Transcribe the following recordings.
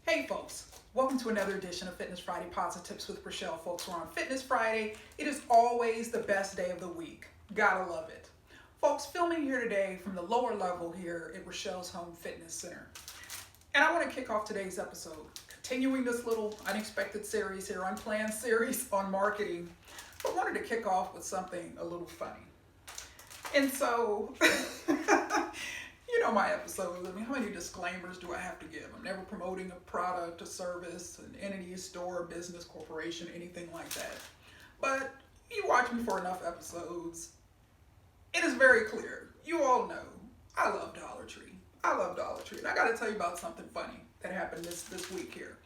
Hey folks, welcome to another edition of Fitness Friday Posi-TIPS with Rachelle. Folks, we're on Fitness Friday. It is always the best day of the week. Gotta love it. Folks, filming here today from the lower level here at Rachelle's Home Fitness Center. And I want to kick off today's episode, continuing this little unexpected series here, unplanned series on marketing, but wanted to kick off with something a little funny. And so, you know my episodes. I mean, how many disclaimers do I have to give? I'm never promoting a product, a service, an entity, store, business, corporation, anything like that. But you watch me for enough episodes, it is very clear. You all know I love Dollar Tree. I love Dollar Tree. And I got to tell you about something funny that happened this week here.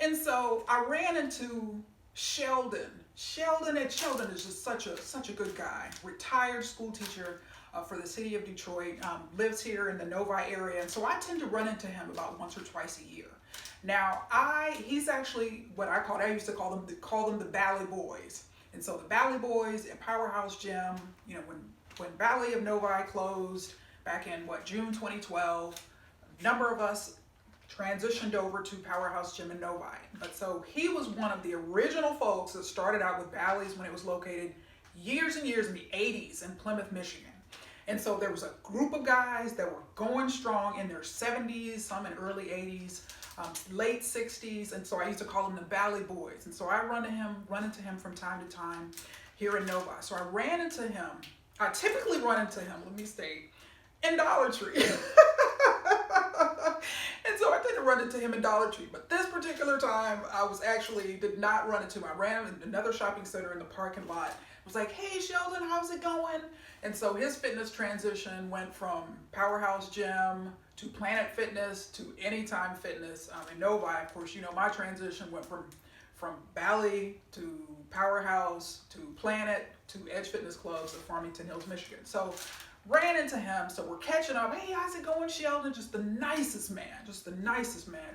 And so I ran into Sheldon. Sheldon is just such a good guy. Retired school teacher for the city of Detroit, lives here in the Novi area, and so I tend to run into him about once or twice a year. Now, he's actually what I used to call them the Valley Boys. And so the Valley Boys at Powerhouse Gym, you know, when Valley of Novi closed back in June 2012, a number of us transitioned over to Powerhouse Gym in Novi. But so he was one of the original folks that started out with Valley's when it was located years and years in the 80s in Plymouth, Michigan. And so there was a group of guys that were going strong in their 70s, some in early 80s, late 60s. And so I used to call them the Valley Boys. And so I run into him from time to time here in Novi. So I typically run into him, let me state, in Dollar Tree. And so I tend to run into him in Dollar Tree. But this particular time, did not run into him. I ran in another shopping center in the parking lot. I was like, hey, Sheldon, how's it going? And so his fitness transition went from Powerhouse Gym to Planet Fitness to Anytime Fitness in Novi. Of course, you know, my transition went from Valley to Powerhouse to Planet to Edge Fitness Clubs of Farmington Hills, Michigan. So ran into him, so we're catching up. Hey, how's it going, Sheldon? Just the nicest man,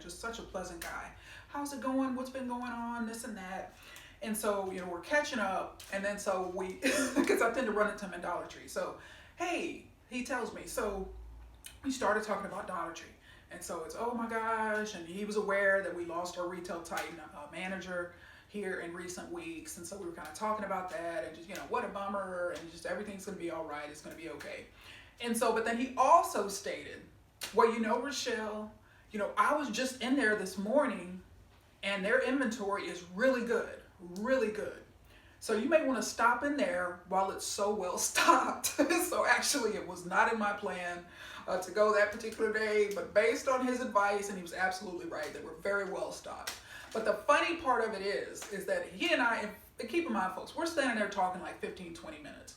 just such a pleasant guy. How's it going? What's been going on? This and that. And so, you know, we're catching up, and then so because I tend to run into him in Dollar Tree. So, hey, he tells me, so we started talking about Dollar Tree. And so it's, oh my gosh, and he was aware that we lost our retail titan manager here in recent weeks. And so we were kind of talking about that, and just, you know, what a bummer, and just everything's going to be all right. It's going to be okay. And so, but then he also stated, well, you know, Rachelle, you know, I was just in there this morning, and their inventory is really good. Really good. So you may want to stop in there while it's so well stocked. So actually it was not in my plan to go that particular day, but based on his advice, and he was absolutely right, that we're very well stocked. But the funny part of it is that he and I, keep in mind folks, we're standing there talking like 15, 20 minutes.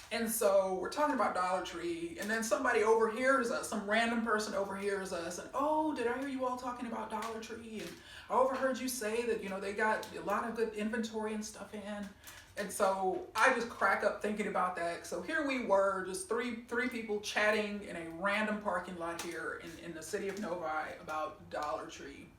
And so we're talking about Dollar Tree, and then somebody overhears us, some random person overhears us, and oh, did I hear you all talking about Dollar Tree? And I overheard you say that, you know, they got a lot of good inventory and stuff in. And so I just crack up thinking about that. So here we were, just three people chatting in a random parking lot here in the city of Novi about Dollar Tree.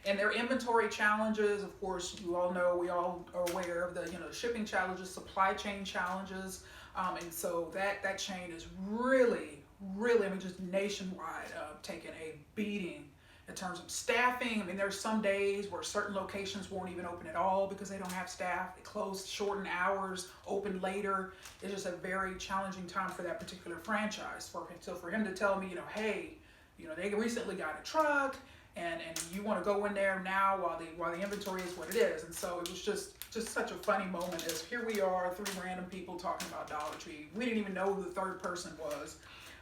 And their inventory challenges, of course, you all know, we all are aware of the, you know, shipping challenges, supply chain challenges. And so that chain is really, I mean, just nationwide, taking a beating in terms of staffing. I mean, there's some days where certain locations won't even open at all because they don't have staff. They close, shorten hours, open later. It's just a very challenging time for that particular franchise. So for him to tell me, you know, hey, you know, they recently got a truck, and you want to go in there now while the inventory is what it is. And so it was just such a funny moment as here we are, three random people talking about Dollar Tree. We didn't even know who the third person was,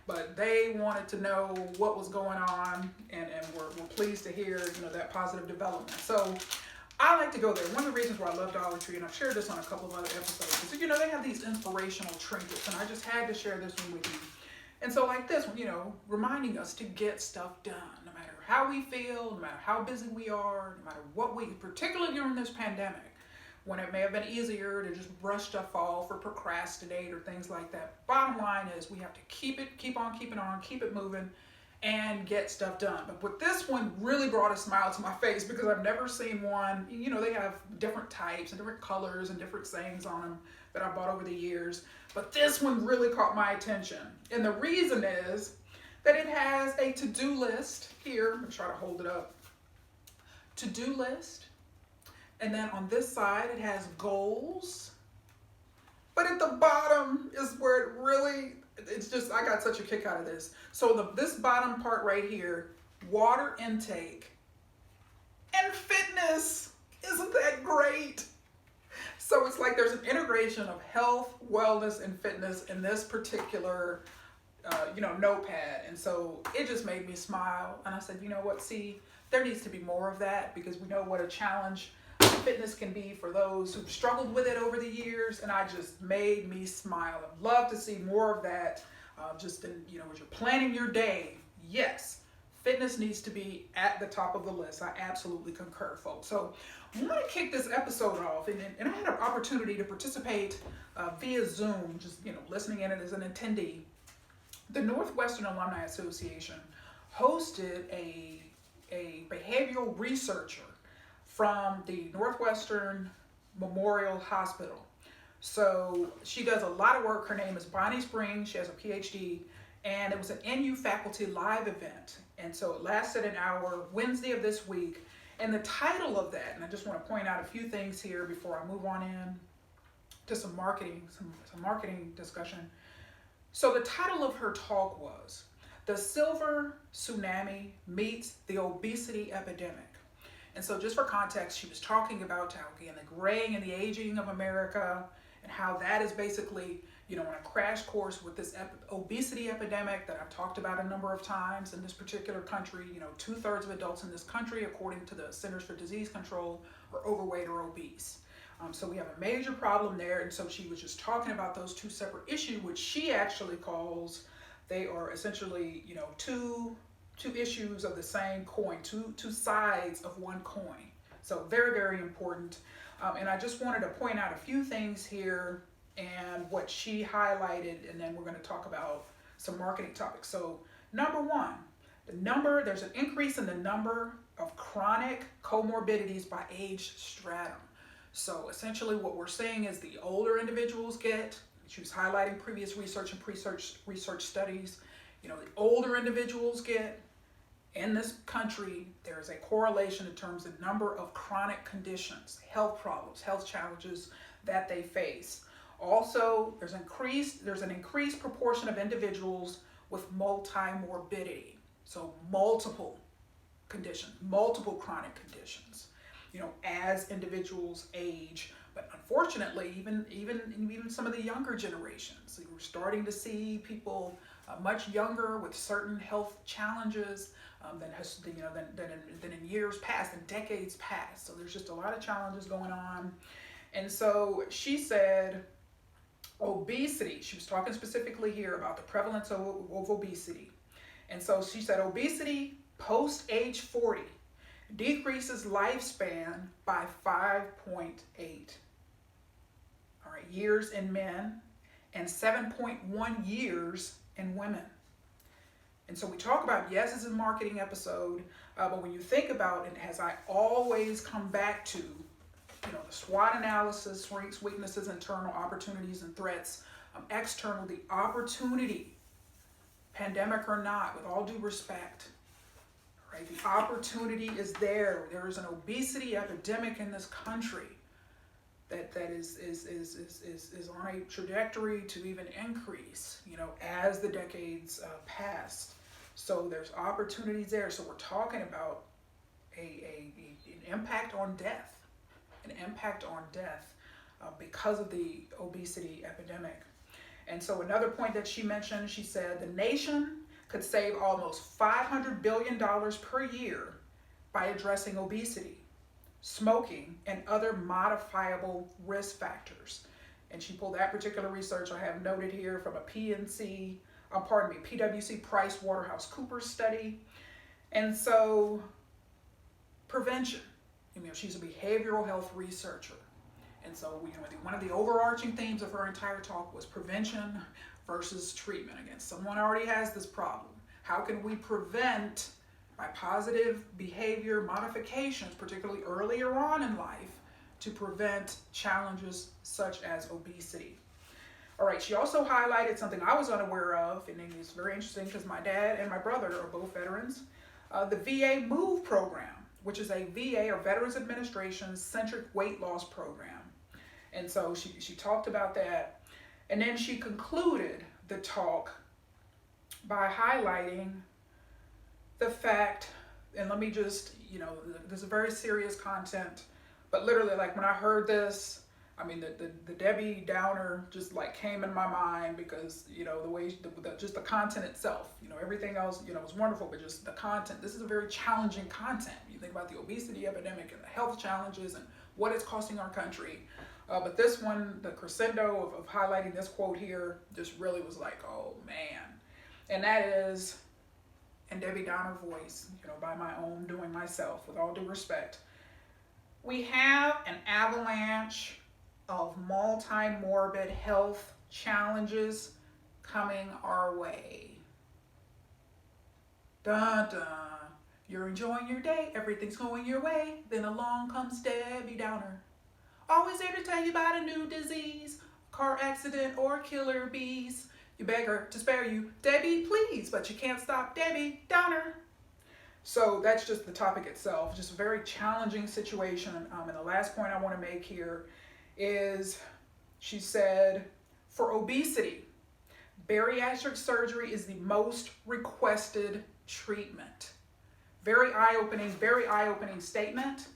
but they wanted to know what was going on, and we're pleased to hear, you know, that positive development. So I like to go there. One of the reasons why I love Dollar Tree, and I've shared this on a couple of other episodes, is, you know, they have these inspirational trinkets, and I just had to share this one with you. And so like this one, you know, reminding us to get stuff done, no matter how we feel, no matter how busy we are, no matter what particularly during this pandemic, when it may have been easier to just brush stuff off or procrastinate or things like that. Bottom line is we have to keep on keeping on, keep it moving, and get stuff done. But this one really brought a smile to my face because I've never seen one. You know, they have different types and different colors and different sayings on them that I bought over the years. But this one really caught my attention. And the reason is that it has a to-do list here. I'm going to try to hold it up. to-do list. And then on this side, it has goals. But at the bottom is where it really, it's just, I got such a kick out of this. So this bottom part right here, water intake and fitness. Isn't that great? So it's like there's an integration of health, wellness, and fitness in this particular, notepad. And so it just made me smile. And I said, you know what, see, there needs to be more of that, because we know what a challenge fitness can be for those who've struggled with it over the years. And I just made me smile. I'd love to see more of that. Just in, as you're planning your day, yes, fitness needs to be at the top of the list. I absolutely concur, folks. So I want to kick this episode off, and I had an opportunity to participate via Zoom, just listening in it as an attendee. The Northwestern Alumni Association hosted a behavioral researcher from the Northwestern Memorial Hospital. So she does a lot of work. Her name is Bonnie Spring. She has a PhD, and it was an NU faculty live event. And so it lasted an hour, Wednesday of this week. And the title of that, and I just want to point out a few things here before I move on in to some marketing discussion. So the title of her talk was "The Silver Tsunami Meets the Obesity Epidemic." And so just for context, she was talking about how, again, the graying and the aging of America, and how that is basically, on a crash course with this obesity epidemic that I've talked about a number of times in this particular country. 2/3 of adults in this country, according to the Centers for Disease Control, are overweight or obese. So we have a major problem there. And so she was just talking about those two separate issues, which she actually calls, they are essentially, two issues of the same coin, two sides of one coin. So very, very important. And I just wanted to point out a few things here and what she highlighted, and then we're going to talk about some marketing topics. So number one, there's an increase in the number of chronic comorbidities by age stratum. So essentially what we're saying is the older individuals get, she was highlighting previous research and research studies, the older individuals get, in this country, there is a correlation in terms of number of chronic conditions, health problems, health challenges that they face. Also, there's an increased proportion of individuals with multi-morbidity. So multiple conditions, multiple chronic conditions, as individuals age. But unfortunately, even some of the younger generations, we're starting to see people much younger with certain health challenges than in years past and decades past. So there's just a lot of challenges going on. And so she said obesity, she was talking specifically here about the prevalence of obesity. And so she said obesity post age 40 decreases lifespan by 5.8 years in men and 7.1 years in women. And so we talk about, yes, it's a marketing episode, but when you think about it, as I always come back to, the SWOT analysis, strengths, weaknesses, internal, opportunities, and threats, external, the opportunity, pandemic or not, with all due respect, right? The opportunity is there. There is an obesity epidemic in this country that is on a trajectory to even increase, as the decades pass. So there's opportunities there. So we're talking about an impact on death, because of the obesity epidemic. And so another point that she mentioned, she said the nation could save almost $500 billion per year by addressing obesity, smoking, and other modifiable risk factors. And she pulled that particular research I have noted here from a PwC Price Waterhouse Coopers study. And so prevention, she's a behavioral health researcher. And so one of the overarching themes of her entire talk was prevention versus treatment. Again, someone already has this problem. How can we prevent by positive behavior modifications, particularly earlier on in life, to prevent challenges such as obesity? All right, she also highlighted something I was unaware of, and it's very interesting because my dad and my brother are both veterans, the VA MOVE program. which is a VA or Veterans Administration centric weight loss program. And so she talked about that. And then she concluded the talk by highlighting the fact, and let me just, there's a very serious content, but literally, like, when I heard this, I mean, the Debbie Downer just like came in my mind, because, the way, just the content itself, everything else, was wonderful, but just the content, this is a very challenging content. You think about the obesity epidemic and the health challenges and what it's costing our country. But this one, the crescendo of highlighting this quote here just really was like, oh man. And that is, in Debbie Downer voice, by my own doing myself, with all due respect, we have an avalanche of multi-morbid health challenges coming our way. Dun dun. You're enjoying your day, everything's going your way, then along comes Debbie Downer. Always there to tell you about a new disease, car accident, or killer bees. You beg her to spare you, Debbie, please, but you can't stop Debbie Downer. So that's just the topic itself, just a very challenging situation. And the last point I want to make here is, she said, for obesity, bariatric surgery is the most requested treatment. Very eye-opening statement,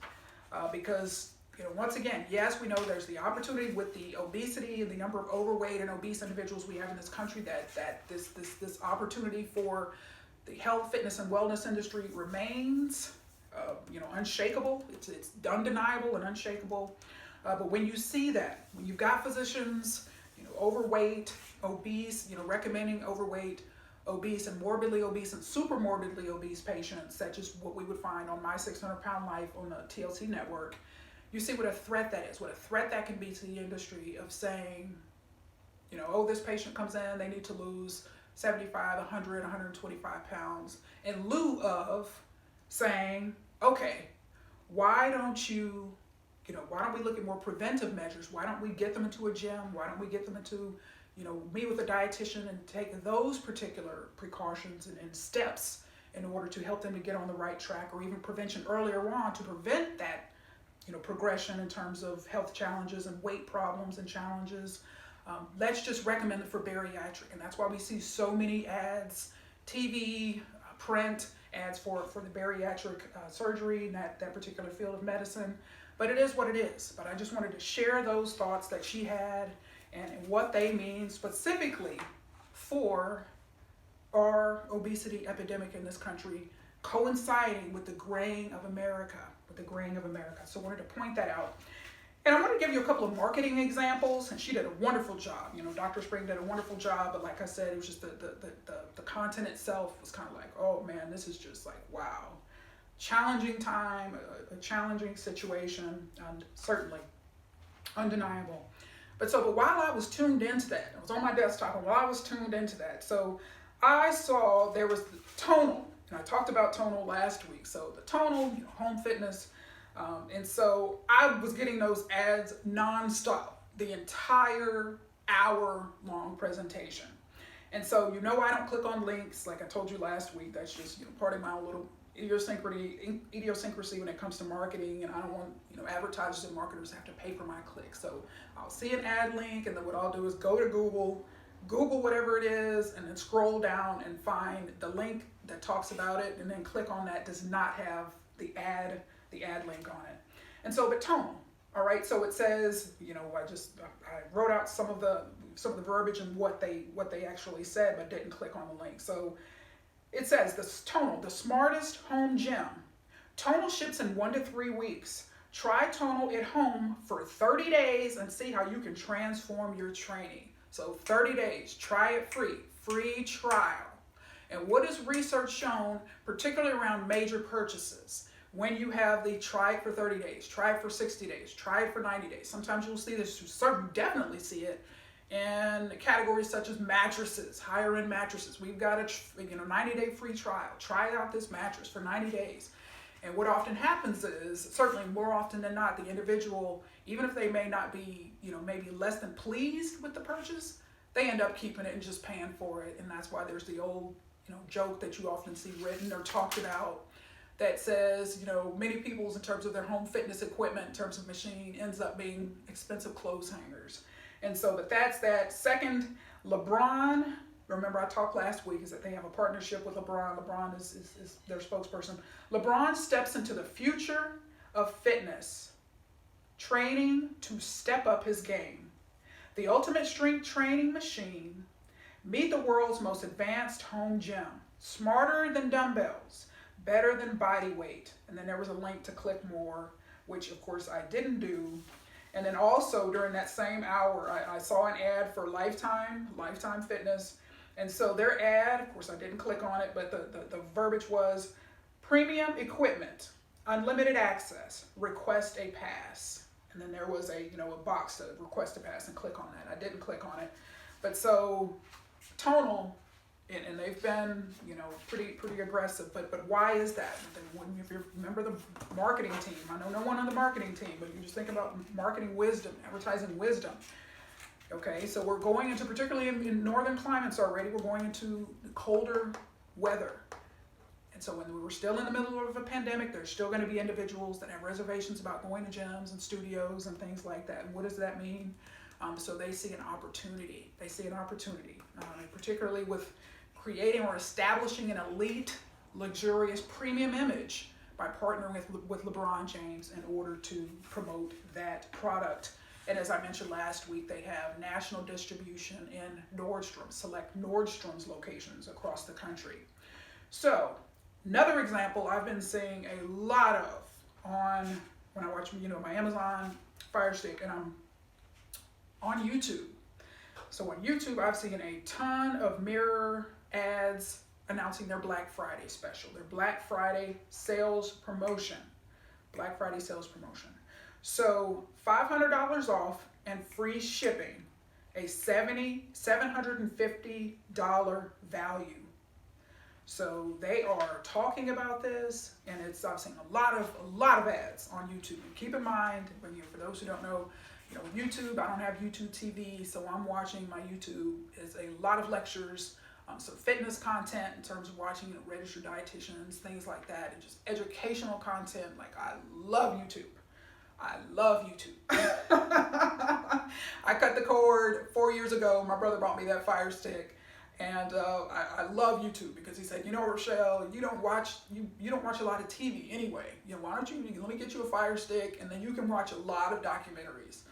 because once again, yes, we know there's the opportunity with the obesity and the number of overweight and obese individuals we have in this country, that this opportunity for the health, fitness, and wellness industry remains, unshakable. It's undeniable and unshakable. But when you see that, when you've got physicians, overweight, obese, recommending overweight, obese, and morbidly obese and super morbidly obese patients, such as what we would find on My 600 Pound Life on the TLC network, you see what a threat that is, what a threat that can be to the industry of saying, this patient comes in, they need to lose 75, 100, 125 pounds, in lieu of saying, okay, why don't we look at more preventive measures? Why don't we get them into a gym? Why don't we get them into, meet with a dietitian and take those particular precautions and steps in order to help them to get on the right track, or even prevention earlier on to prevent that progression in terms of health challenges and weight problems and challenges. Let's just recommend it for bariatric. And that's why we see so many ads, TV, print ads for the bariatric surgery in that particular field of medicine. But it is what it is. But I just wanted to share those thoughts that she had and what they mean specifically for our obesity epidemic in this country, coinciding with the graying of America. So I wanted to point that out. And I want to give you a couple of marketing examples, and she did a wonderful job. Dr. Spring did a wonderful job, but like I said, it was just the content itself was kind of like, oh man, this is just like, wow. Challenging time, a challenging situation, and certainly undeniable. But while I was tuned into that, I was on my desktop, and while I was tuned into that, so I saw there was the Tonal. And I talked about Tonal last week. So the Tonal, home fitness. And so I was getting those ads nonstop, the entire hour-long presentation. And so, I don't click on links like I told you last week. That's just, part of my own little idiosyncrasy when it comes to marketing. And I don't want, advertisers and marketers have to pay for my clicks. So I'll see an ad link, and then what I'll do is go to Google whatever it is, and then scroll down and find the link that talks about it, and then click on that. Does not have the ad link on it. And so, but Tonal, all right. So it says, I wrote out some of the verbiage and what they actually said, but didn't click on the link. So it says this: Tonal, the smartest home gym. Tonal ships in 1 to 3 weeks. Try Tonal at home for 30 days and see how you can transform your training. So 30 days, try it free trial. And what has research shown, particularly around major purchases, when you have the try it for 30 days, try it for 60 days, try it for 90 days. Sometimes you'll see this, you definitely see it in categories such as mattresses, higher end mattresses. We've got a 90-day free trial. Try out this mattress for 90 days. And what often happens is, certainly more often than not, the individual, even if they may not be, maybe less than pleased with the purchase, they end up keeping it and just paying for it. And that's why there's the old, joke that you often see written or talked about. that says, many people's in terms of their home fitness equipment, in terms of machine, ends up being expensive clothes hangers. And so, but that's that. Second, LeBron, remember I talked last week, is that they have a partnership with LeBron. LeBron is their spokesperson. LeBron steps into the future of fitness training to step up his game. The ultimate strength training machine. Meet the world's most advanced home gym. Smarter than dumbbells. Better than body weight. And then there was a link to click more, which of course I didn't do. And then also during that same hour, I saw an ad for Lifetime Fitness. And so their ad, of course I didn't click on it, but the verbiage was premium equipment, unlimited access, request a pass. And then there was a box to request a pass and click on that. I didn't click on it. But so Tonal, and they've been, pretty aggressive. But why is that? If you remember the marketing team, I know no one on the marketing team, but you just think about marketing wisdom, advertising wisdom. Okay, so we're going into, particularly in northern climates already, we're going into colder weather. And so when we're still in the middle of a pandemic, there's still going to be individuals that have reservations about going to gyms and studios and things like that. And what does that mean? So they see an opportunity. Particularly with creating or establishing an elite, luxurious, premium image by partnering with LeBron James in order to promote that product. And as I mentioned last week, they have national distribution in Nordstrom, select Nordstrom's locations across the country. So another example I've been seeing a lot of when I watch, my Amazon Fire Stick, and I'm on YouTube. So on YouTube, I've seen a ton of mirror ads announcing their Black Friday special, their Black Friday sales promotion. So $500 off and free shipping, a $750 value. So they are talking about this, and I've seen a lot of ads on YouTube. And keep in mind, for those who don't know, YouTube, I don't have YouTube TV, so I'm watching my YouTube is a lot of lectures, some fitness content in terms of watching registered dietitians, things like that, and just educational content. Like, I love YouTube. I cut the cord 4 years ago. My brother bought me that Fire Stick, and I love YouTube because he said, Rachelle, you don't watch a lot of TV anyway. Why don't you let me get you a Fire Stick, and then you can watch a lot of documentaries.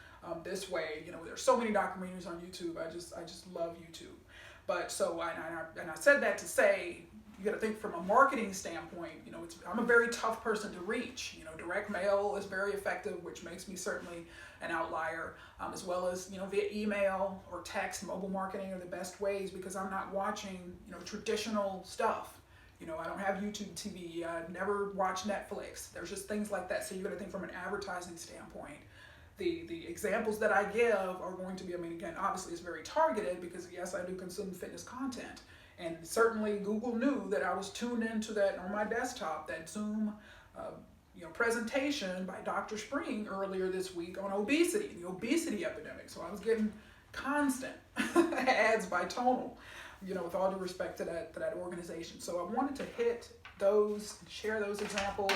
This way, there's so many documentaries on YouTube. I just love YouTube. But so I said that to say, you got to think from a marketing standpoint. I'm a very tough person to reach. Direct mail is very effective, which makes me certainly an outlier, as well as via email or text. Mobile marketing are the best ways because I'm not watching traditional stuff. I don't have YouTube TV. I've never watched Netflix. There's just things like that. So you got to think from an advertising standpoint. The examples that I give are going to be, again, obviously it's very targeted because yes, I do consume fitness content. And certainly Google knew that I was tuned into that on my desktop, that Zoom presentation by Dr. Spring earlier this week on obesity, the obesity epidemic. So I was getting constant ads by Tonal, with all due respect to that organization. So I wanted to hit those, share those examples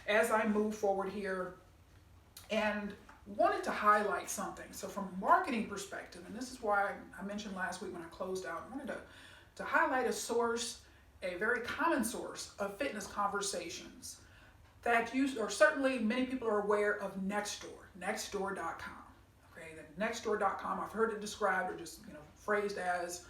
as I move forward here, and wanted to highlight something. So from a marketing perspective, and this is why I mentioned last week when I closed out, I wanted to highlight a very common source of fitness conversations that certainly many people are aware of Nextdoor, nextdoor.com. Okay, the nextdoor.com, I've heard it described or just phrased as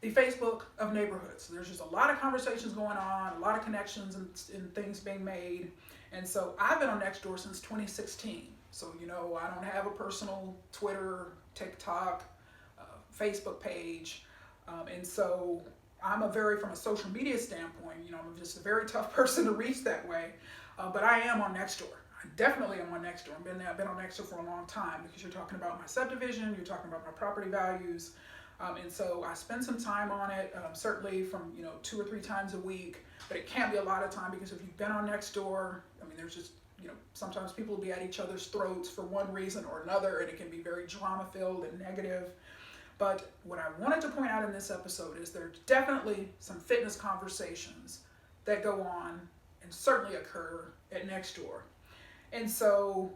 the Facebook of neighborhoods. There's just a lot of conversations going on, a lot of connections and things being made. And so I've been on Nextdoor since 2016. So, I don't have a personal Twitter, TikTok, Facebook page. And so I'm from a social media standpoint, I'm just a very tough person to reach that way. But I am on Nextdoor. I definitely am on Nextdoor. I've been on Nextdoor for a long time because you're talking about my subdivision, you're talking about my property values. And so I spend some time on it, certainly from 2 or 3 times a week, but it can't be a lot of time because if you've been on Nextdoor, there's just sometimes people will be at each other's throats for one reason or another, and it can be very drama-filled and negative. But what I wanted to point out in this episode is there's definitely some fitness conversations that go on and certainly occur at Nextdoor. And so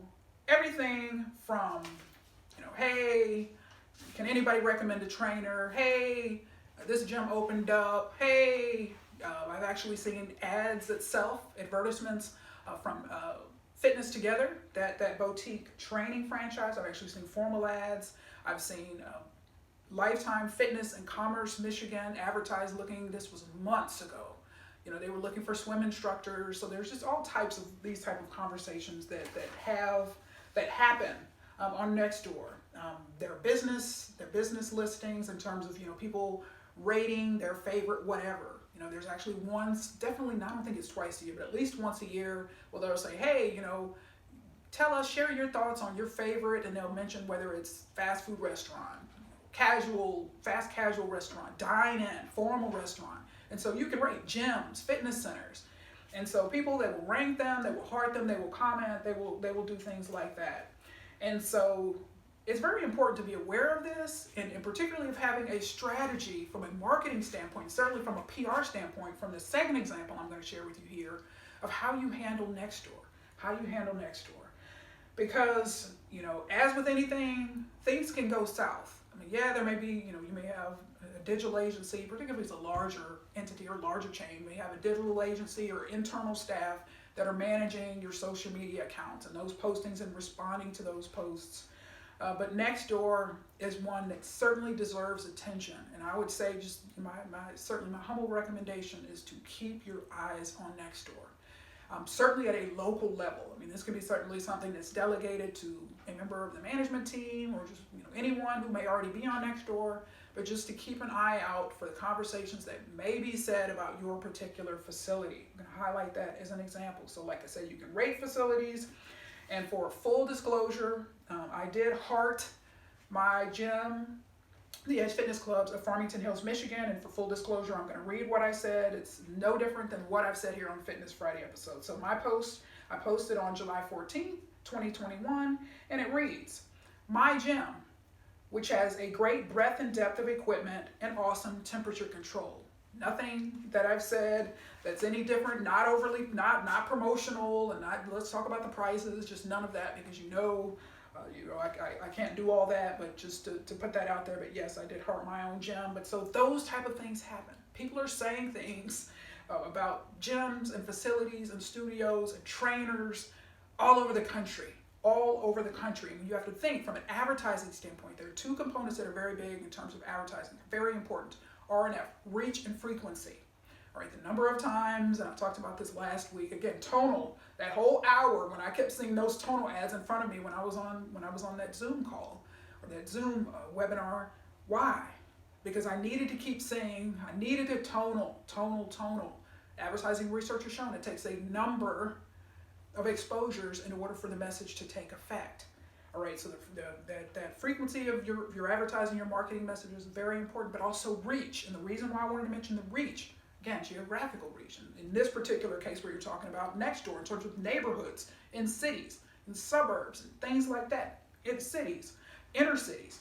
everything from, hey, can anybody recommend a trainer? Hey, this gym opened up. Hey, I've actually seen ads itself, advertisements from Fitness Together, that boutique training franchise. I've actually seen formal ads. I've seen Lifetime Fitness in Commerce, Michigan advertised looking, this was months ago. They were looking for swim instructors. So there's just all types of these type of conversations that happen on Nextdoor. Their business listings in terms of, people rating their favorite whatever. There's actually definitely, I don't think it's twice a year, but at least once a year, where they'll say, hey, share your thoughts on your favorite, and they'll mention whether it's fast food restaurant, fast casual restaurant, dine-in, formal restaurant. And so you can rate gyms, fitness centers. And so people, they will rank them, they will heart them, they will comment, they will do things like that. And so it's very important to be aware of this, and particularly of having a strategy from a marketing standpoint, certainly from a PR standpoint, from the second example I'm going to share with you here, of how you handle Nextdoor. Because, as with anything, things can go south. I mean, yeah, there may be, you may have a digital agency, particularly if it's a larger entity or larger chain, you may have a digital agency or internal staff that are managing your social media accounts and those postings and responding to those posts. But Nextdoor is one that certainly deserves attention. And I would say just certainly my humble recommendation is to keep your eyes on Nextdoor. Certainly at a local level. I mean, this could be certainly something that's delegated to a member of the management team or just anyone who may already be on Nextdoor, but just to keep an eye out for the conversations that may be said about your particular facility. I'm going to highlight that as an example. So like I said, you can rate facilities. And for full disclosure, I did heart my gym, the Edge Fitness Clubs of Farmington Hills, Michigan. And for full disclosure, I'm going to read what I said. It's no different than what I've said here on Fitness Friday episode. So my post, I posted on July 14th, 2021, and it reads, "My gym, which has a great breadth and depth of equipment and awesome temperature control." Nothing that I've said that's any different, not overly, not promotional, and not let's talk about the prices, just none of that, because I can't do all that, but just to put that out there. But yes, I did heart my own gym. But so those type of things happen. People are saying things about gyms and facilities and studios and trainers all over the country. And you have to think from an advertising standpoint. There are two components that are very big in terms of advertising, very important. R&F, reach and frequency. All right, the number of times, and I talked about this last week, again, tonal, that whole hour when I kept seeing those tonal ads in front of me when I was on that Zoom call or that Zoom webinar. Why? Because I needed to keep saying, I needed a tonal. Advertising research has shown it takes a number of exposures in order for the message to take effect. All right, so that frequency of your advertising, your marketing message is very important, but also reach. And the reason why I wanted to mention the reach, again, geographical reach. And in this particular case where you're talking about Nextdoor, in terms of neighborhoods, in cities, in suburbs, and things like that, in cities, inner cities.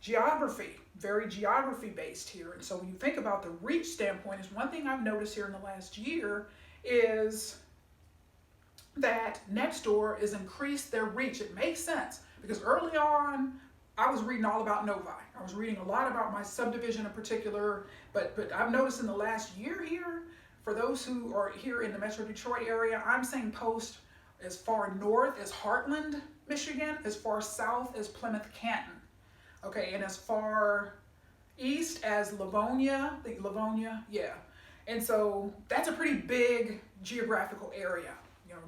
Geography, very geography based here. And so when you think about the reach standpoint, is one thing I've noticed here in the last year is that Nextdoor has increased their reach. It makes sense because early on, I was reading all about Novi. I was reading a lot about my subdivision in particular, but I've noticed in the last year here, for those who are here in the Metro Detroit area, I'm seeing posts as far north as Heartland, Michigan, as far south as Plymouth, Canton, okay, and as far east as Livonia, yeah. And so that's a pretty big geographical area.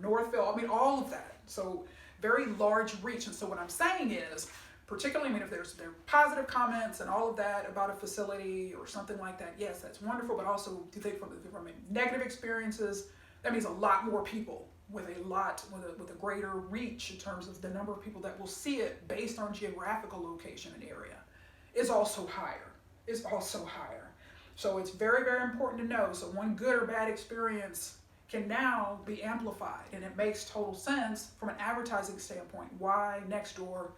Northville, all of that. So very large reach. And so what I'm saying is, particularly, if there are positive comments and all of that about a facility or something like that, yes, that's wonderful. But also, do you think from negative experiences, that means a lot more people with a greater reach in terms of the number of people that will see it based on geographical location and area is also higher. So it's very, very important to know. So one good or bad experience can now be amplified, and it makes total sense from an advertising standpoint why Nextdoor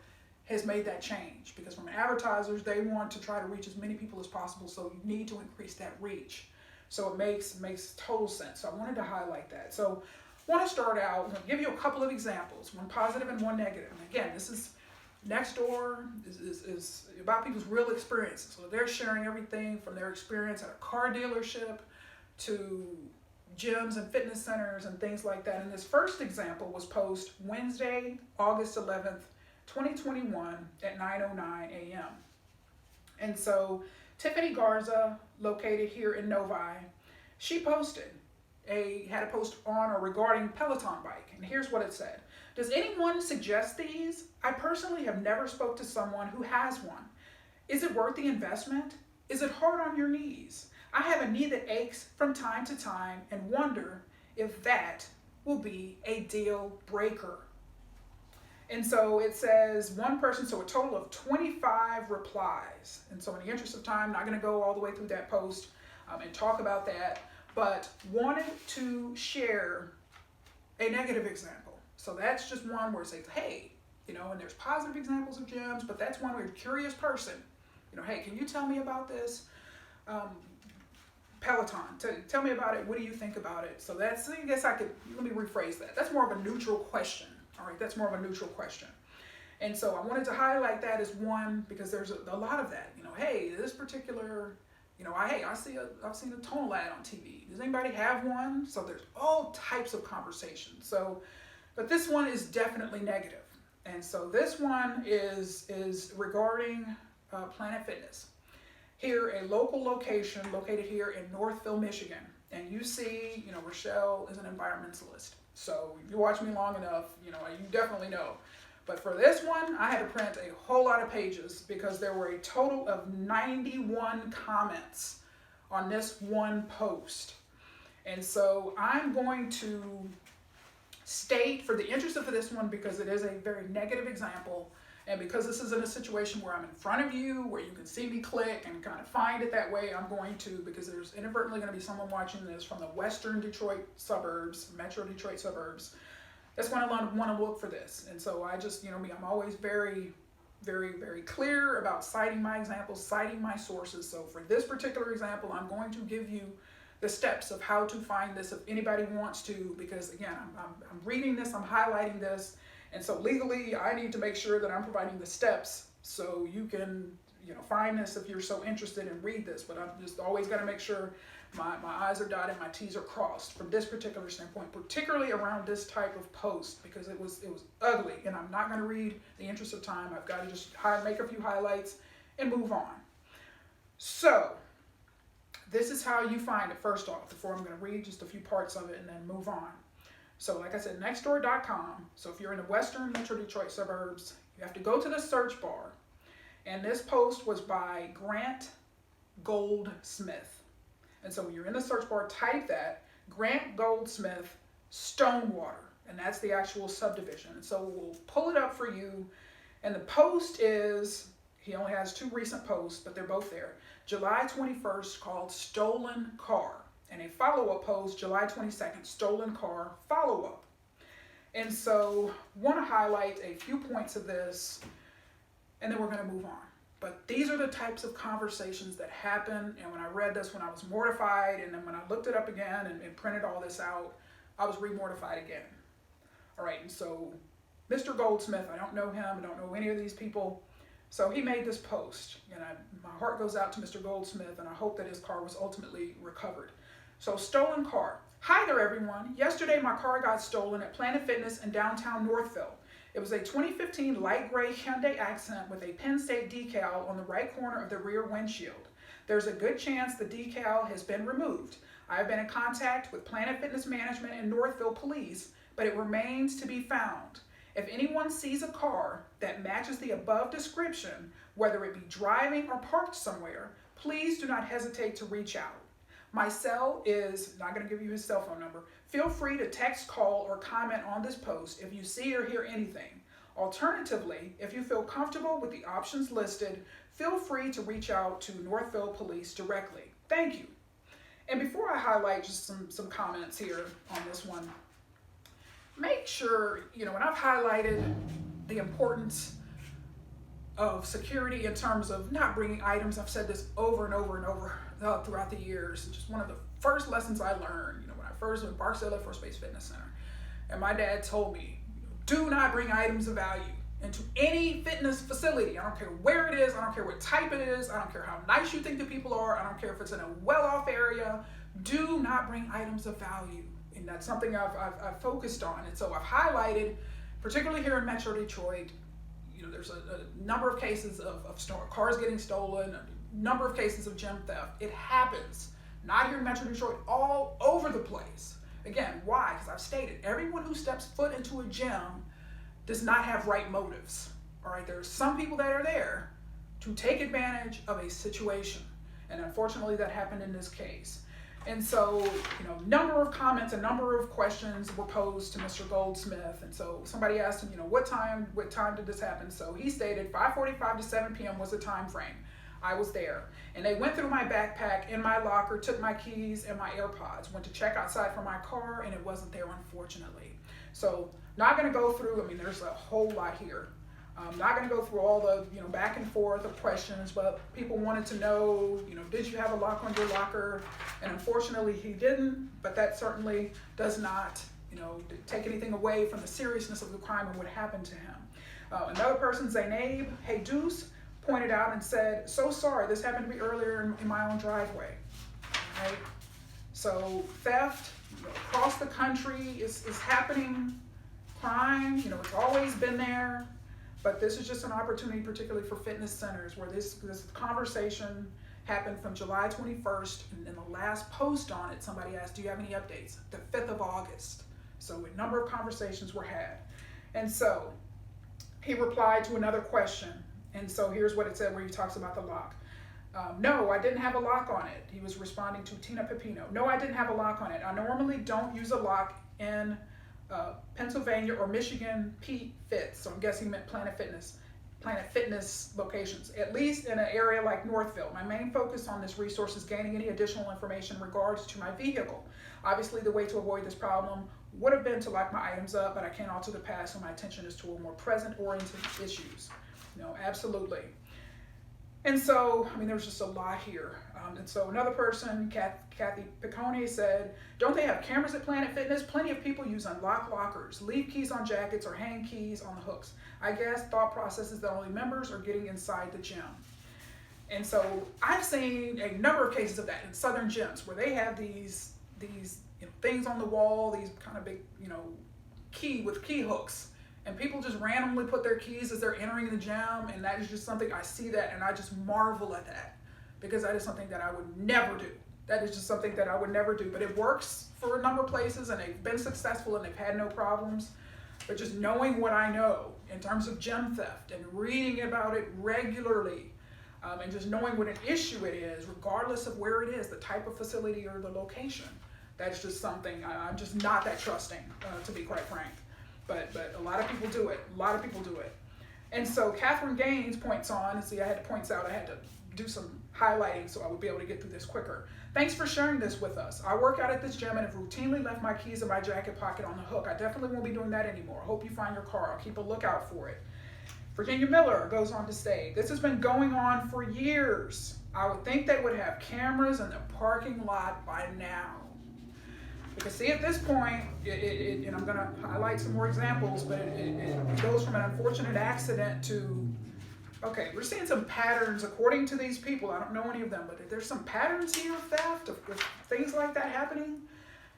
has made that change, because from advertisers, they want to try to reach as many people as possible, so you need to increase that reach. So it makes total sense. So I wanted to highlight that. So I want to start out, I'm going to give you a couple of examples, one positive and one negative. And again, this is next door is about people's real experiences. So they're sharing everything from their experience at a car dealership to gyms and fitness centers and things like that. And this first example was posted Wednesday, August 11th, 2021 at 9:09 a.m. And so Tiffany Garza, located here in Novi, she had a post on or regarding Peloton bike. And here's what it said. Does anyone suggest these? I personally have never spoke to someone who has one. Is it worth the investment? Is it hard on your knees? I have a knee that aches from time to time and wonder if that will be a deal breaker. And so it says one person, so a total of 25 replies. And so in the interest of time, not going to go all the way through that post and talk about that, but wanted to share a negative example. So that's just one where it says, hey, and there's positive examples of gyms, but that's one where you're a curious person. Hey, can you tell me about this? Peloton, tell me about it. What do you think about it? So that's, I guess let me rephrase that. That's more of a neutral question. All right, that's more of a neutral question. And so I wanted to highlight that as one because there's a lot of that. Hey, this particular, I've seen a tonal ad on TV. Does anybody have one? So there's all types of conversations. So, but this one is definitely negative. And so this one is regarding Planet Fitness. Here, a local location located here in Northville, Michigan. And you see, Rachelle is an environmentalist. So if you watch me long enough, you definitely know. But for this one, I had to print a whole lot of pages because there were a total of 91 comments on this one post. And so I'm going to state, for the interest of this one, because it is a very negative example, and because this is in a situation where I'm in front of you, where you can see me click and kind of find it that way, I'm going to, because there's inadvertently going to be someone watching this from the western Detroit suburbs, metro Detroit suburbs, that's when I want to look for this. And so I just, I'm always very, very, very clear about citing my examples, citing my sources. So for this particular example, I'm going to give you the steps of how to find this if anybody wants to, because again, I'm reading this, I'm highlighting this, and so legally I need to make sure that I'm providing the steps so you can find this if you're so interested and read this. But I'm just always got to make sure my I's are dotted, my T's are crossed from this particular standpoint, particularly around this type of post, because it was ugly, and I'm not going to read the interest of time. I've got to just make a few highlights and move on. So this is how you find it first off, before I'm going to read just a few parts of it and then move on. So like I said, nextdoor.com. So if you're in the western metro Detroit suburbs, you have to go to the search bar. And this post was by Grant Goldsmith. And so when you're in the search bar, type that, Grant Goldsmith, Stonewater. And that's the actual subdivision. And so we'll pull it up for you. And the post is, he only has 2 recent posts, but they're both there. July 21st, called Stolen Car. And a follow-up post, July 22nd, Stolen Car follow-up. And so want to highlight a few points of this, and then we're going to move on. But these are the types of conversations that happen. And when I read this, when I was mortified, and then when I looked it up again and printed all this out, I was re-mortified again. All right, and so Mr. Goldsmith, I don't know him, I don't know any of these people. So he made this post, and my heart goes out to Mr. Goldsmith, and I hope that his car was ultimately recovered. So, stolen car. Hi there, everyone. Yesterday, my car got stolen at Planet Fitness in downtown Northville. It was a 2015 light gray Hyundai Accent with a Penn State decal on the right corner of the rear windshield. There's a good chance the decal has been removed. I have been in contact with Planet Fitness management and Northville police, but it remains to be found. If anyone sees a car that matches the above description, whether it be driving or parked somewhere, please do not hesitate to reach out. My cell is, not going to give you his cell phone number. Feel free to text, call, or comment on this post if you see or hear anything. Alternatively, if you feel comfortable with the options listed, feel free to reach out to Northville Police directly. Thank you. And before I highlight just some comments here on this one, make sure, and I've highlighted the importance of security in terms of not bringing items. I've said this over and over and over throughout the years. Just one of the first lessons I learned, when I first went to Barcelona Force Space Fitness Center, and my dad told me, do not bring items of value into any fitness facility. I don't care where it is. I don't care what type it is. I don't care how nice you think the people are. I don't care if it's in a well-off area. Do not bring items of value. And that's something I've focused on. And so I've highlighted, particularly here in Metro Detroit, there's a number of cases of cars getting stolen, a number of cases of gym theft. It happens, not here in Metro Detroit, all over the place. Again, why? Because I've stated, everyone who steps foot into a gym does not have right motives. All right, there are some people that are there to take advantage of a situation. And unfortunately, that happened in this case. And so, number of comments, a number of questions were posed to Mr. Goldsmith. And so somebody asked him, what time did this happen? So he stated 5:45 to 7 p.m. was the time frame. I was there. And they went through my backpack in my locker, took my keys and my AirPods, went to check outside for my car, and it wasn't there, unfortunately. So not going to go through, there's a whole lot here. I'm not going to go through all the, back and forth of questions, but people wanted to know, did you have a lock on your locker? And unfortunately he didn't, but that certainly does not, take anything away from the seriousness of the crime and what happened to him. Another person, Zainab Jesus, pointed out and said, so sorry, this happened to me earlier in my own driveway. All right? So theft across the country is happening. Crime, it's always been there. But this is just an opportunity, particularly for fitness centers, where this conversation happened from July 21st, and in the last post on it, somebody asked, do you have any updates? The 5th of August. So a number of conversations were had. And so he replied to another question. And so here's what it said, where he talks about the lock. No, I didn't have a lock on it. He was responding to Tina Pepino. No, I didn't have a lock on it. I normally don't use a lock in Pennsylvania or Michigan Pete Fits, so I'm guessing he meant Planet Fitness locations, at least in an area like Northville. My main focus on this resource is gaining any additional information in regards to my vehicle. Obviously, the way to avoid this problem would have been to lock my items up, but I can't alter the past, so my attention is toward more present-oriented issues. Absolutely. And so, there's just a lot here. And so another person, Kathy Piccone, said, don't they have cameras at Planet Fitness? Plenty of people use unlocked lockers, leave keys on jackets, or hang keys on the hooks. I guess thought process is that only members are getting inside the gym. And so I've seen a number of cases of that in southern gyms where they have these things on the wall, these kind of big, key hooks. And people just randomly put their keys as they're entering the gym, and that is just something, I see that and I just marvel at that, because that is something that I would never do. That is just something that I would never do, but it works for a number of places and they've been successful and they've had no problems. But just knowing what I know in terms of gym theft and reading about it regularly, and just knowing what an issue it is, regardless of where it is, the type of facility or the location, that's just something, I'm just not that trusting, to be quite frank. But a lot of people do it. And so Catherine Gaines points on, and see, I had to do some highlighting so I would be able to get through this quicker. Thanks for sharing this with us. I work out at this gym and have routinely left my keys in my jacket pocket on the hook. I definitely won't be doing that anymore. Hope you find your car. I'll keep a lookout for it. Virginia Miller goes on to say, this has been going on for years. I would think they would have cameras in the parking lot by now. Because see, at this point, and I'm going to highlight some more examples, but it goes from an unfortunate accident to, okay, we're seeing some patterns according to these people. I don't know any of them, but there's some patterns here of theft, of things like that happening.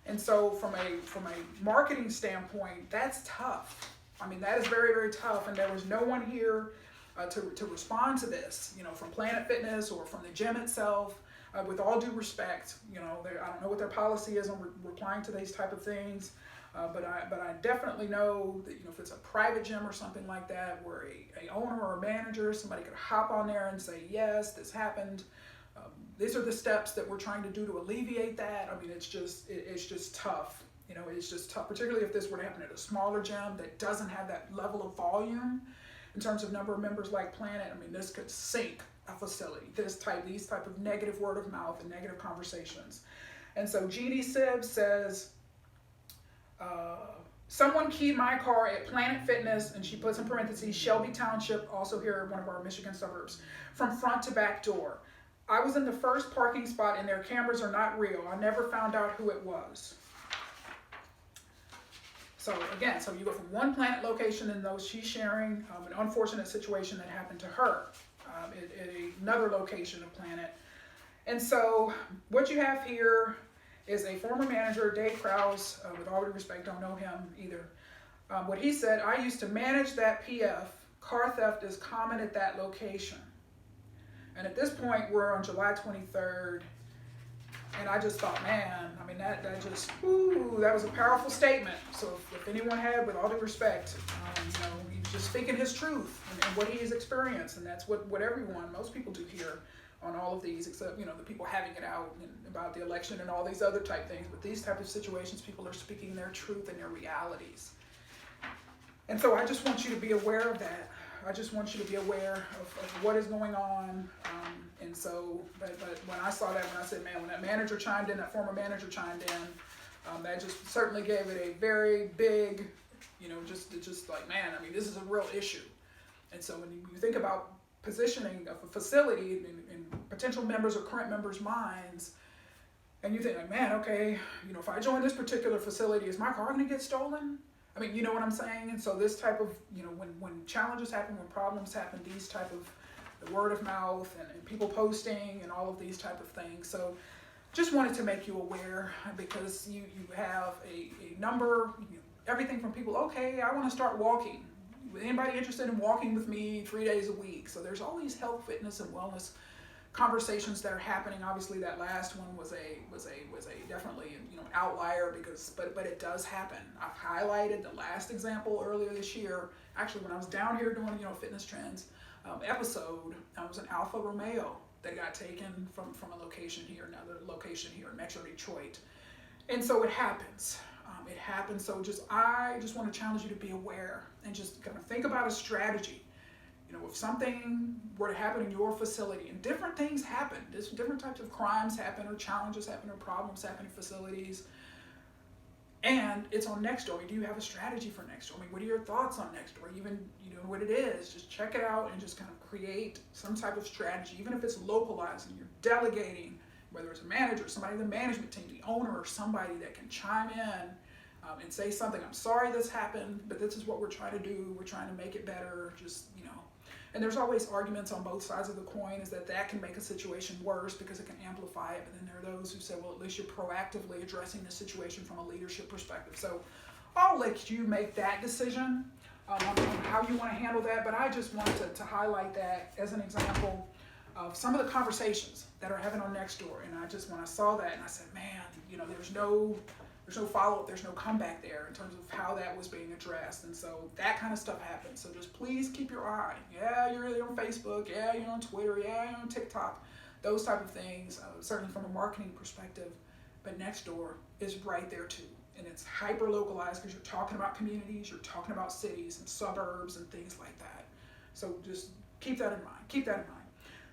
And so from a marketing standpoint, that's tough. That is very, very tough. And there was no one here to respond to this, from Planet Fitness or from the gym itself. With all due respect, I don't know what their policy is on replying to these type of things, but I definitely know that if it's a private gym or something like that, where a owner or a manager, somebody could hop on there and say, yes, this happened. These are the steps that we're trying to do to alleviate that. It's just tough. It's just tough, particularly if this were to happen at a smaller gym that doesn't have that level of volume in terms of number of members like Planet. This could sink a facility, these type of negative word of mouth and negative conversations. And so Jeannie Sibb says, someone keyed my car at Planet Fitness, and she puts in parentheses, Shelby Township, also here in one of our Michigan suburbs, from front to back door. I was in the first parking spot and their cameras are not real. I never found out who it was. So again, so you go from one Planet location and those she's sharing an unfortunate situation that happened to her at another location of Planet. And so what you have here is a former manager, Dave Krause, with all due respect, don't know him either. What he said, I used to manage that PF. Car theft is common at that location. And at this point, we're on July 23rd. And I just thought, man, I mean, that just, that was a powerful statement. So if anyone had, with all due respect, he's just speaking his truth and what he has experienced. And that's what everyone, most people do here on all of these, except, the people having it out about the election and all these other type things. But these type of situations, people are speaking their truth and their realities. And so I just want you to be aware of that. I just want you to be aware of what is going on. And so, but when I saw that, when I said, man, when that manager chimed in, that former manager chimed in, that just certainly gave it a very big, just like, man, I mean, this is a real issue. And so when you think about positioning of a facility in potential members or current members' minds, and you think like, man, okay, if I join this particular facility, is my car going to get stolen? I mean, you know what I'm saying? And so this type of, when challenges happen, when problems happen, these type of, the word of mouth and people posting and all of these type of things. So just wanted to make you aware, because you have a number, everything from people, okay, I want to start walking. Anybody interested in walking with me 3 days a week? So there's all these health, fitness, and wellness conversations that are happening. Obviously, that last one was a definitely an outlier, because but it does happen. I've highlighted the last example earlier this year. Actually, when I was down here doing fitness trends episode, I was an Alfa Romeo that got taken from a location here, another location here in Metro Detroit, and so it happens. It happens. So I just want to challenge you to be aware and just kind of think about a strategy. If something were to happen in your facility, and different things happen, different types of crimes happen, or challenges happen, or problems happen in facilities, and it's on Nextdoor. Do you have a strategy for Nextdoor? I mean, what are your thoughts on Nextdoor? Even, what it is, just check it out and just kind of create some type of strategy, even if it's localized and you're delegating, whether it's a manager, somebody in the management team, the owner, or somebody that can chime in and say something. I'm sorry this happened, but this is what we're trying to do. We're trying to make it better. And there's always arguments on both sides of the coin, is that can make a situation worse because it can amplify it. But then there are those who say, well, at least you're proactively addressing the situation from a leadership perspective. So I'll let you make that decision on how you want to handle that. But I just wanted to highlight that as an example of some of the conversations that are happening on Nextdoor. And when I saw that, and I said, man, there's no follow-up, there's no comeback there in terms of how that was being addressed. And so that kind of stuff happens. So just please keep your eye. Yeah, you're on Facebook. Yeah, you're on Twitter. Yeah, you're on TikTok. Those type of things, certainly from a marketing perspective. But Nextdoor is right there too. And it's hyper-localized because you're talking about communities, you're talking about cities and suburbs and things like that. So just keep that in mind. Keep that in mind.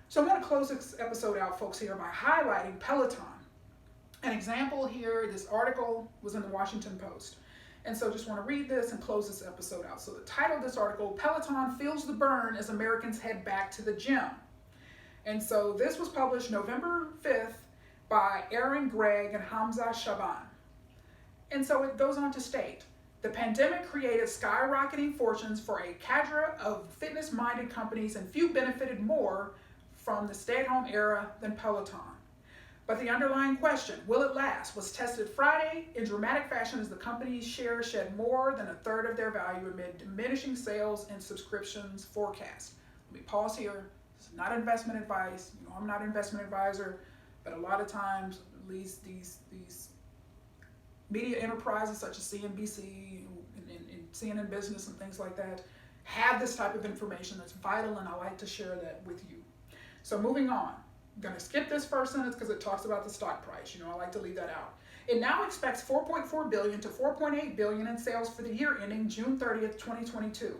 So I want to close this episode out, folks, here by highlighting Peloton. An example here, this article was in the Washington Post. And so just want to read this and close this episode out. So the title of this article, Peloton Feels the Burn as Americans Head Back to the Gym. And so this was published November 5th by Aaron Gregg and Hamza Shaban. And so it goes on to state, the pandemic created skyrocketing fortunes for a cadre of fitness-minded companies, and few benefited more from the stay-at-home era than Peloton. But the underlying question, will it last, was tested Friday in dramatic fashion as the company's shares shed more than a third of their value amid diminishing sales and subscriptions forecast. Let me pause here. This is not investment advice. I'm not an investment advisor, but a lot of times these media enterprises such as CNBC and CNN Business and things like that have this type of information that's vital, and I like to share that with you. So moving on. I'm going to skip this first sentence because it talks about the stock price. I like to leave that out. It now expects $4.4 billion to $4.8 billion in sales for the year ending June 30th, 2022.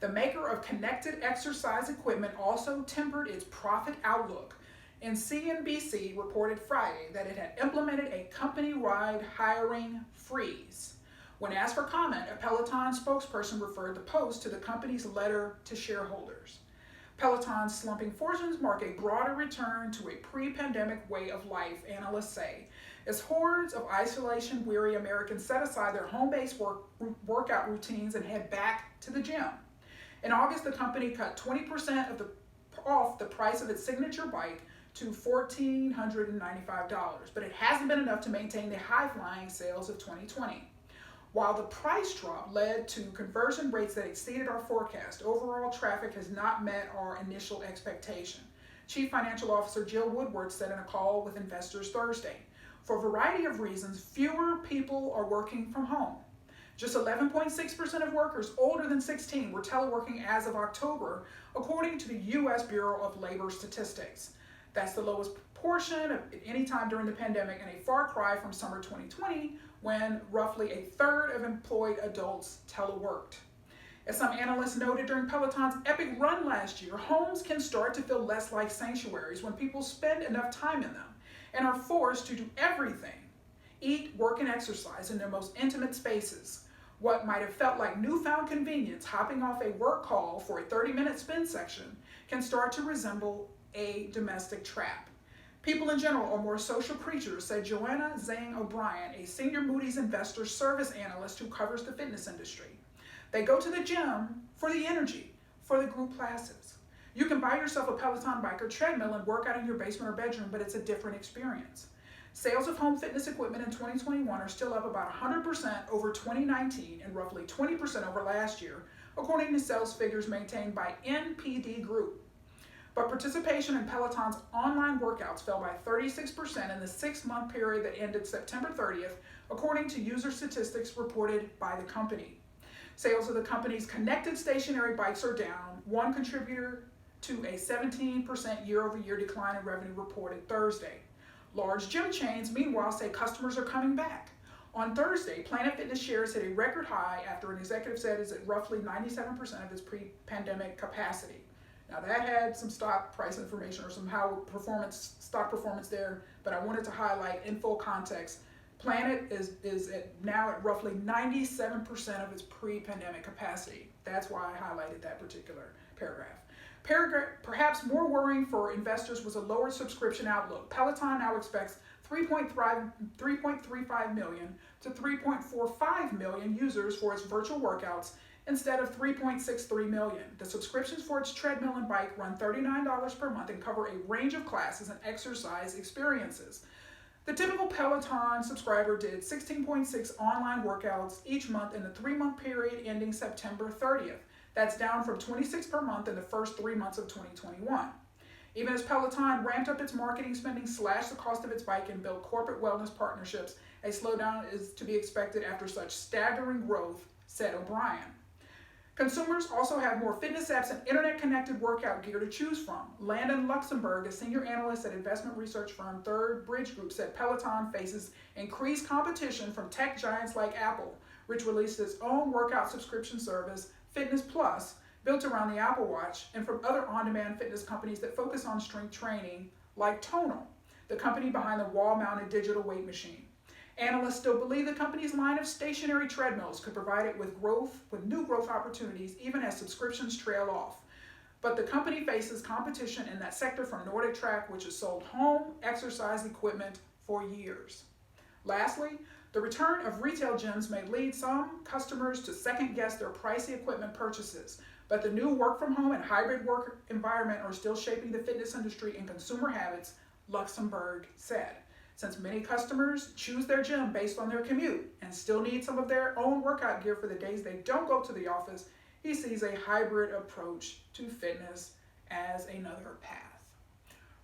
The maker of connected exercise equipment also tempered its profit outlook, and CNBC reported Friday that it had implemented a company-wide hiring freeze. When asked for comment, a Peloton spokesperson referred the post to the company's letter to shareholders. Peloton's slumping fortunes mark a broader return to a pre-pandemic way of life, analysts say, as hordes of isolation-weary Americans set aside their home-based workout routines and head back to the gym. In August, the company cut 20% off the price of its signature bike to $1,495, but it hasn't been enough to maintain the high-flying sales of 2020. While the price drop led to conversion rates that exceeded our forecast, overall traffic has not met our initial expectation. Chief Financial Officer Jill Woodward said in a call with investors Thursday, for a variety of reasons, fewer people are working from home. Just 11.6% of workers older than 16 were teleworking as of October, according to the U.S. Bureau of Labor Statistics. That's the lowest portion at any time during the pandemic and a far cry from summer 2020, when roughly a third of employed adults teleworked. As some analysts noted during Peloton's epic run last year, homes can start to feel less like sanctuaries when people spend enough time in them and are forced to do everything, eat, work, and exercise in their most intimate spaces. What might have felt like newfound convenience, hopping off a work call for a 30-minute spin section, can start to resemble a domestic trap. People in general are more social creatures, said Joanna Zhang O'Brien, a senior Moody's investor service analyst who covers the fitness industry. They go to the gym for the energy, for the group classes. You can buy yourself a Peloton bike or treadmill and work out in your basement or bedroom, but it's a different experience. Sales of home fitness equipment in 2021 are still up about 100% over 2019 and roughly 20% over last year, according to sales figures maintained by NPD Group. But participation in Peloton's online workouts fell by 36% in the 6-month period that ended September 30th, according to user statistics reported by the company. Sales of the company's connected stationary bikes are down, one contributor to a 17% year-over-year decline in revenue reported Thursday. Large gym chains, meanwhile, say customers are coming back. On Thursday, Planet Fitness shares hit a record high after an executive said it's at roughly 97% of its pre-pandemic capacity. Now that had some stock price information or some stock performance there, but I wanted to highlight in full context, Planet is now at roughly 97% of its pre-pandemic capacity. That's why I highlighted that particular paragraph. Perhaps more worrying for investors was a lower subscription outlook. Peloton now expects 3.35 million to 3.45 million users for its virtual workouts instead of 3.63 million. The subscriptions for its treadmill and bike run $39 per month and cover a range of classes and exercise experiences. The typical Peloton subscriber did 16.6 online workouts each month in the 3-month period ending September 30th. That's down from 26 per month in the first 3 months of 2021. Even as Peloton ramped up its marketing spending, slashed the cost of its bike, and built corporate wellness partnerships, a slowdown is to be expected after such staggering growth, said O'Brien. Consumers also have more fitness apps and internet-connected workout gear to choose from. Landon Luxembourg, a senior analyst at investment research firm Third Bridge Group, said Peloton faces increased competition from tech giants like Apple, which released its own workout subscription service, Fitness Plus, built around the Apple Watch, and from other on-demand fitness companies that focus on strength training, like Tonal, the company behind the wall-mounted digital weight machine. Analysts still believe the company's line of stationary treadmills could provide it with new growth opportunities even as subscriptions trail off. But the company faces competition in that sector from Nordic Track, which has sold home exercise equipment for years. Lastly, the return of retail gyms may lead some customers to second-guess their pricey equipment purchases, but the new work-from-home and hybrid work environment are still shaping the fitness industry and consumer habits, Luxembourg said. Since many customers choose their gym based on their commute and still need some of their own workout gear for the days they don't go to the office, he sees a hybrid approach to fitness as another path.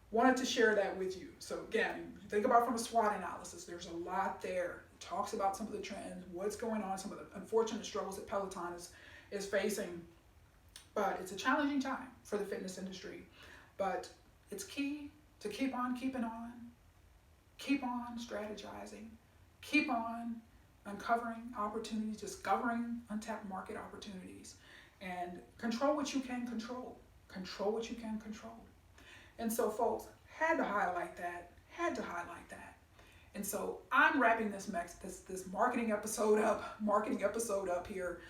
Wanted to share that with you. So again, think about from a SWOT analysis, there's a lot there. It talks about some of the trends, what's going on, some of the unfortunate struggles that Peloton is facing. But it's a challenging time for the fitness industry. But it's key to keep on keeping on. Keep on strategizing, keep on uncovering opportunities, discovering untapped market opportunities, and control what you can control. Control what you can control. And so, folks, had to highlight that. And so I'm wrapping this marketing episode up here.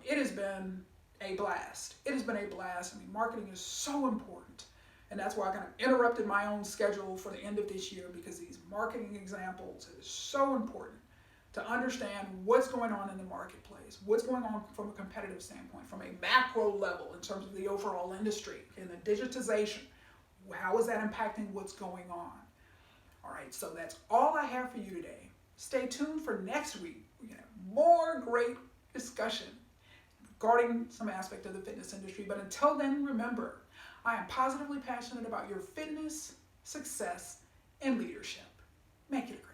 It has been a blast. It has been a blast. I mean, marketing is so important. And that's why I kind of interrupted my own schedule for the end of this year, because these marketing examples is so important to understand what's going on in the marketplace, what's going on from a competitive standpoint, from a macro level in terms of the overall industry and the digitization. How is that impacting what's going on? All right, so that's all I have for you today. Stay tuned for next week. We're going to have more great discussion regarding some aspect of the fitness industry. But until then, remember, I am positively passionate about your fitness, success, and leadership. Make it a great